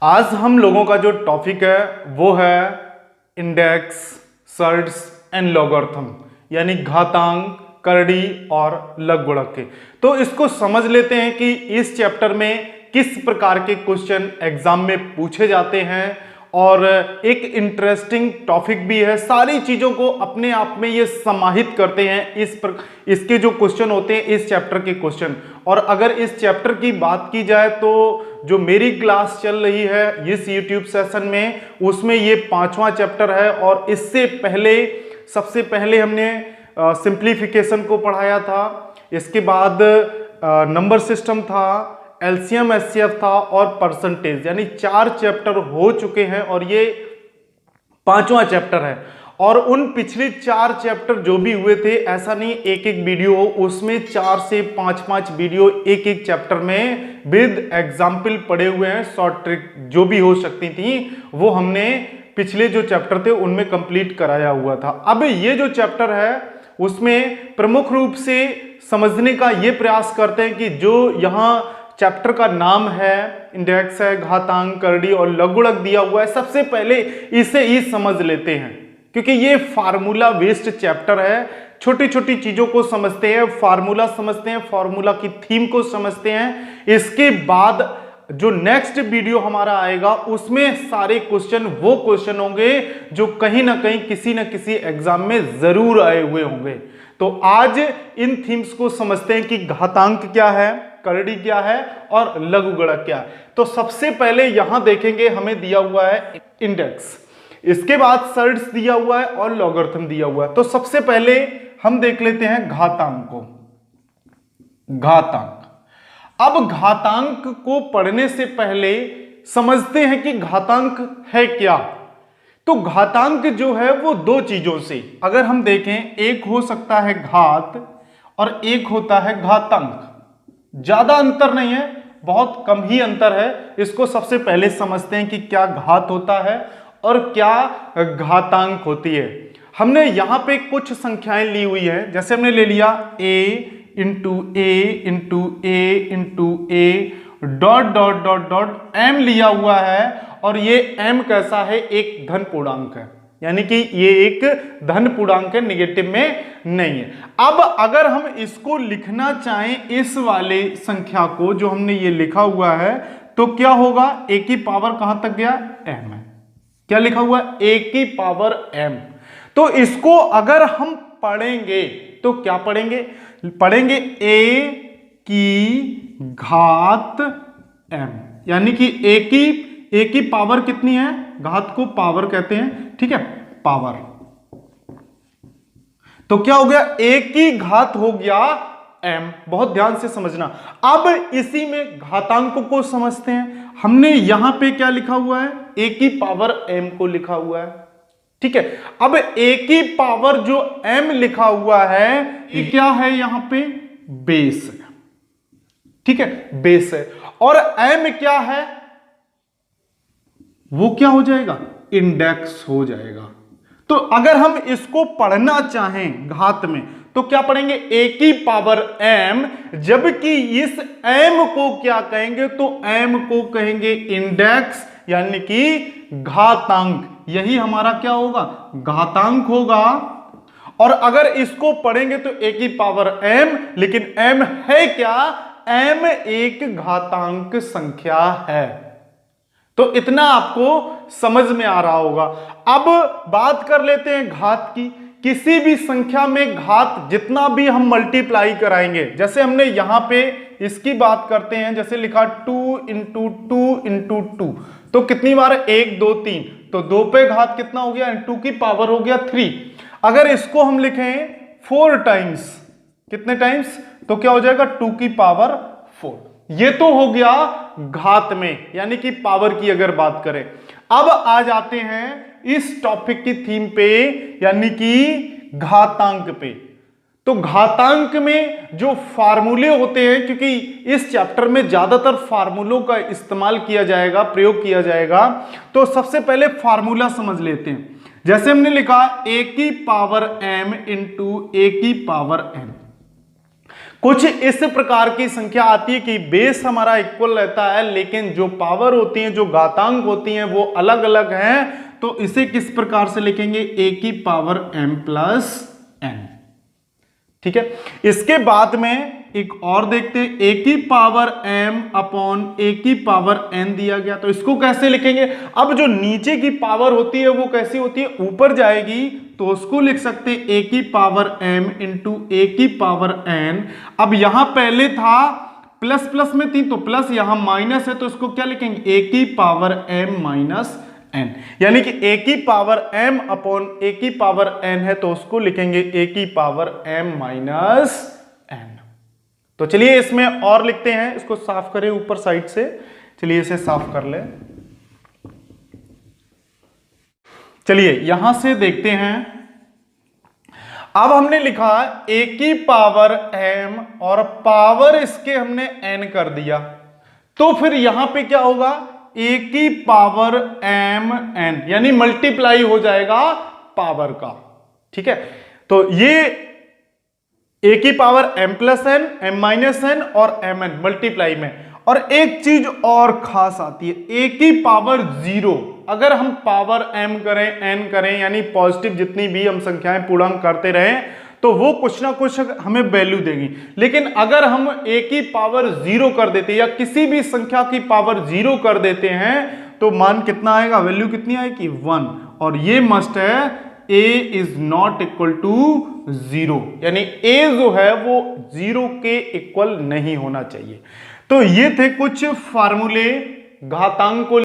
आज हम लोगों का जो टॉपिक है वो है इंडेक्स, सर्ड्स एंड लॉगरिथम, यानी घातांक, करड़ी और लघुगणक के। तो इसको समझ लेते हैं कि इस चैप्टर में किस प्रकार के क्वेश्चन एग्जाम में पूछे जाते हैं, और एक इंटरेस्टिंग टॉपिक भी है। सारी चीजों को अपने आप में ये समाहित करते हैं इसके जो क्वेश्चन होते हैं, इस चैप्टर के क्वेश्चन। और अगर इस चैप्टर की बात की जाए तो जो मेरी क्लास चल रही है इस YouTube सेशन में, उसमें ये 5वां चैप्टर है। और इससे पहले सबसे पहले हमने सिंप्लीफिकेशन को पढ़ाया था, इसके बाद नंबर सिस्टम था, एलसीएम एचसीएफ था और परसेंटेज, यानी 4 चैप्टर हो चुके हैं और ये 5वां चैप्टर है। और उन पिछले 4 चैप्टर जो भी हुए थे, ऐसा नहीं एक एक वीडियो हो, उसमें 4 से 5 वीडियो एक एक चैप्टर में विद एग्जाम्पल पड़े हुए हैं। शॉर्ट ट्रिक जो भी हो सकती थी वो हमने पिछले जो चैप्टर थे उनमें कंप्लीट कराया हुआ था। अब ये जो चैप्टर है उसमें प्रमुख रूप से समझने का ये प्रयास करते हैं कि जो यहाँ चैप्टर का नाम है, इंडेक्स है, घातांक, करड़ी और लघुगणक दिया हुआ है, सबसे पहले इसे ही समझ लेते हैं क्योंकि ये फार्मूला बेस्ड चैप्टर है। छोटी छोटी चीजों को समझते हैं, फार्मूला समझते हैं, फार्मूला की थीम को समझते हैं। इसके बाद जो नेक्स्ट वीडियो हमारा आएगा उसमें सारे क्वेश्चन वो क्वेश्चन होंगे जो कहीं ना कहीं किसी ना किसी एग्जाम में जरूर आए हुए होंगे। तो आज इन थीम्स को समझते हैं कि घातांक क्या है, करड़ी क्या है और लघुगणक क्या है। तो सबसे पहले यहां देखेंगे हमें दिया हुआ है इंडेक्स, इसके बाद सर्ड्स दिया हुआ है और लॉगरिथम दिया हुआ है। तो सबसे पहले हम देख लेते हैं घातांक को। घातांक, अब घातांक को पढ़ने से पहले समझते हैं कि घातांक है क्या। तो घातांक जो है वो दो चीजों से अगर हम देखें, एक हो सकता है घात और एक होता है घातांक। ज्यादा अंतर नहीं है, बहुत कम ही अंतर है। इसको सबसे पहले समझते हैं कि क्या घात होता है और क्या घातांक होती है। हमने यहां पे कुछ संख्याएं ली हुई है, जैसे हमने ले लिया a into A into A into A dot dot dot dot m लिया हुआ है। और ये m कैसा है, एक धन पूर्णांक है, यानी कि ये एक धन पूर्णांक है, नेगेटिव में नहीं है। अब अगर हम इसको लिखना चाहें, इस वाले संख्या को जो हमने ये लिखा हुआ है, तो क्या होगा, a की पावर कहां तक गया, m है। क्या लिखा हुआ है, a की पावर m। तो इसको अगर हम पढ़ेंगे तो क्या पढ़ेंगे, पढ़ेंगे a की घात m, यानी कि a की पावर कितनी है, घात को पावर कहते हैं, ठीक है, पावर। तो क्या हो गया, a की घात हो गया m। बहुत ध्यान से समझना। अब इसी में घातांकों को समझते हैं। हमने यहां पे क्या लिखा हुआ है, a की पावर m को लिखा हुआ है, ठीक है। अब a की पावर जो m लिखा हुआ है, ये क्या है, यहां पे बेस है, ठीक है, बेस है। और m क्या है, वो क्या हो जाएगा, इंडेक्स हो जाएगा। तो अगर हम इसको पढ़ना चाहें घात में तो क्या पढ़ेंगे, a की पावर m, जबकि इस m को क्या कहेंगे, तो m को कहेंगे इंडेक्स, यानी कि घातांक। यही हमारा क्या होगा, घातांक होगा। और अगर इसको पढ़ेंगे तो a की पावर m, लेकिन m है क्या, m एक घातांक संख्या है। तो इतना आपको समझ में आ रहा होगा। अब बात कर लेते हैं घात की। किसी भी संख्या में घात जितना भी हम मल्टीप्लाई कराएंगे, जैसे हमने यहां पे इसकी बात करते हैं, जैसे लिखा 2 इंटू 2 इंटू 2, तो कितनी बार, 1 2 3, तो 2 पे घात कितना हो गया, 2 की पावर हो गया 3। अगर इसको हम लिखें 4 टाइम्स, कितने टाइम्स, तो क्या हो जाएगा, 2 की पावर 4। ये तो हो गया घात में, यानी कि पावर की अगर बात करें। अब आ जाते हैं इस टॉपिक की थीम पे, यानी कि घातांक पे। तो घातांक में जो फार्मूले होते हैं, क्योंकि इस चैप्टर में ज्यादातर फार्मूलों का इस्तेमाल किया जाएगा, प्रयोग किया जाएगा, तो सबसे पहले फार्मूला समझ लेते हैं। जैसे हमने लिखा a की पावर m इंटू a की पावर n, कुछ इस प्रकार की संख्या आती है कि बेस हमारा इक्वल रहता है, लेकिन जो पावर होती है, जो घातांक होती हैं, वो अलग अलग हैं। तो इसे किस प्रकार से लिखेंगे? a की पावर m प्लस n। ठीक है, इसके बाद में एक और देखते हैं, a की पावर m अपॉन a की पावर n दिया गया, तो इसको कैसे लिखेंगे? अब जो नीचे की पावर होती है वो कैसी होती है? ऊपर जाएगी, तो उसको लिख सकते हैं a की पावर m इंटू a की पावर n। अब यहां पहले था प्लस प्लस में थी, तो प्लस यहां माइनस है, तो इसको क्या लिखेंगे? a की पावर m माइनस n, यानी कि a की पावर m अपॉन a की पावर n है, तो उसको लिखेंगे a की पावर m माइनस n। तो चलिए इसमें और लिखते हैं, इसको साफ करें ऊपर साइड से। चलिए इसे साफ कर ले। चलिए यहां से देखते हैं, अब हमने लिखा a की पावर m और पावर इसके हमने n कर दिया, तो फिर यहां पे क्या होगा? a की पावर m n, यानी मल्टीप्लाई हो जाएगा पावर का। ठीक है, तो ये a की power m plus n, m minus n और mn मल्टीप्लाई में। और एक चीज और खास आती है, a की पावर 0, अगर हम पावर m करें, n करें, यानी पॉजिटिव जितनी भी हम संख्याएं पूर्णांक करते रहें, तो वो कुछ ना कुछ हमें वैल्यू देगी। लेकिन अगर हम a की पावर 0 कर देते हैं या किसी भी संख्या की पावर 0 कर देते हैं, तो मान कितना आएगा? वैल्यू कितनी आएगी? 1। और ये मस्ट है a is not equal to 0, यानी a जो है वो 0 के इक्वल नहीं होना चाहिए। तो ये थे कुछ फार्मूले घातांक को